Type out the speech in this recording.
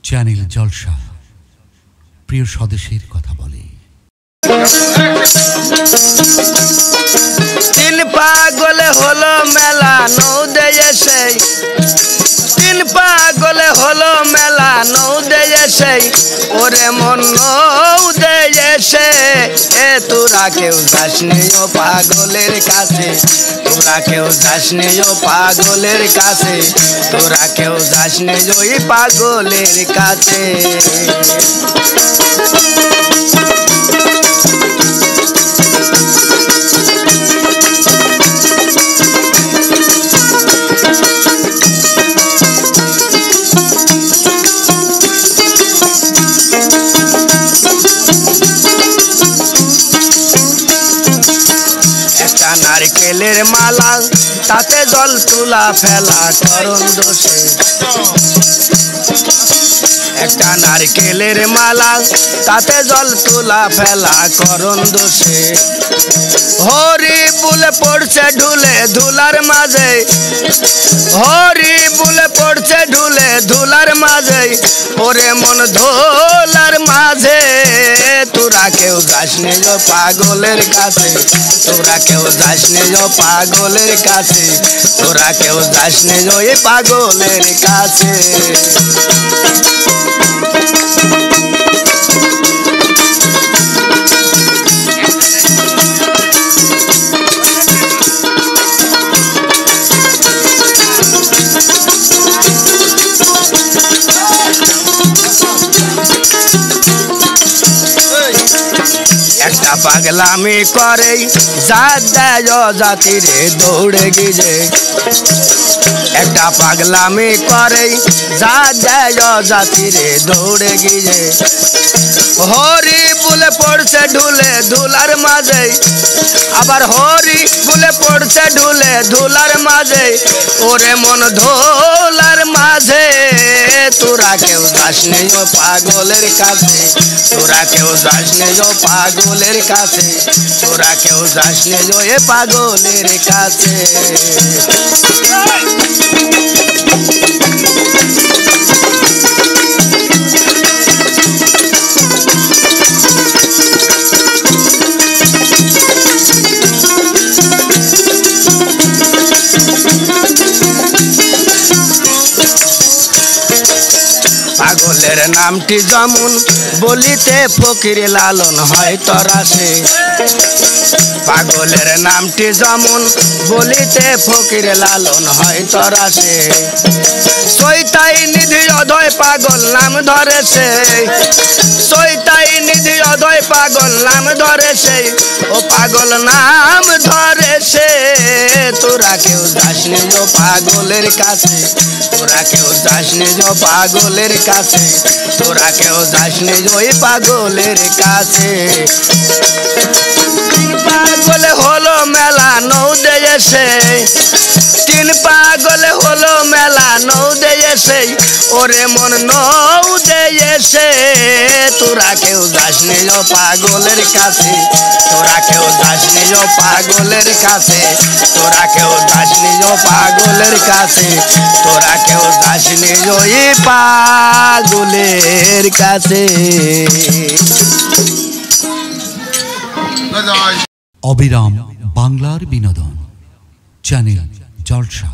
Channel জলসা প্রিয় স্বদেশের কথা বলে। তিন পাগলে হলো মেলা নৌদে এসে, তিন পাগলে হলো মেলা নৌদে এসে, ওরে মন নৌদে এসে এ তোরা কেউ যাসনি ও পাগলের কাছে, তোরা কেউ যাসনি ও পাগলের কাছে, তোরা কেউ যাসনি ওই পাগলের কাছে। নারকেলের মালা তাতে জল তুলা ফেলা করণ দোষে, একটা নারকেলের মালা তাতে জল তুলা ফেলা করণ দোষে, হরি বুলে পড়ছে ঢুলে ধুলার মাঝে, হরি বুলে পড়ছে ঢুলে ধুলার মাঝে, ওরে মন ধোলার মাঝে তোরা কেউ যাসনি ও পাগলের কাছে, তোরা কেউ যাসনি ও পাগলের কাছে, তোরা কেউ যাসনি ওই পাগলের কাছে। একটা পাগলামি করে জাত দেয় জাতিরে দৌড়ে গিয়ে, একটা পাগলামি করে জাত দেয় জাতিরে দৌড়ে গিয়ে, হরি বুলে পড়ছে ঢুলে ধুলার মাঝে, আবার হরি বুলে পড়ছে ঢুলে ধুলার মাঝে, ওরে মন ধোলার মাঝে তোরা কেউ যাসনি ও পাগলের কাছে, তোরা কেউ যাসনি ও পাগলের কাছে, তোরা কেউ যাসনি ও এ পাগলের কাছে। পাগলের নামটি যেমন বলিতে ফকির লালন হয় তরাসে, পাগলের নামটি যেমন বলিতে ফকির লালন হয় তরাসে, সইতাই নিধি অধয় পাগল নাম ধরেছে, সইতাই নিধি অধয় পাগল নাম ধরেছে, ও পাগল নাম ধরেছে তোরা কেউ যাসনি ও পাগলের কাছে, তোরা কেউ যাসনি ও পাগলের কাছে, তোরা কেউ যাসনি ওই পাগলের কাছে। তিন পাগলে হলো মেলা নৌদে এসে, তিন পাগলে হলো মেলা নৌদে এসে, ওরে মন নৌদে এসে তোরা কেউ যাসনি ও পাগলের কাছে, তোরা কেউ যাসনি ও পাগলের কাছে, তোরা কেউ যাসনি ও পাগলের কাছে, তোরা কেউ যাসনি ওই পাগলের কাছে। অবিরাম বাংলার বিনোদন চ্যানেল জলসা।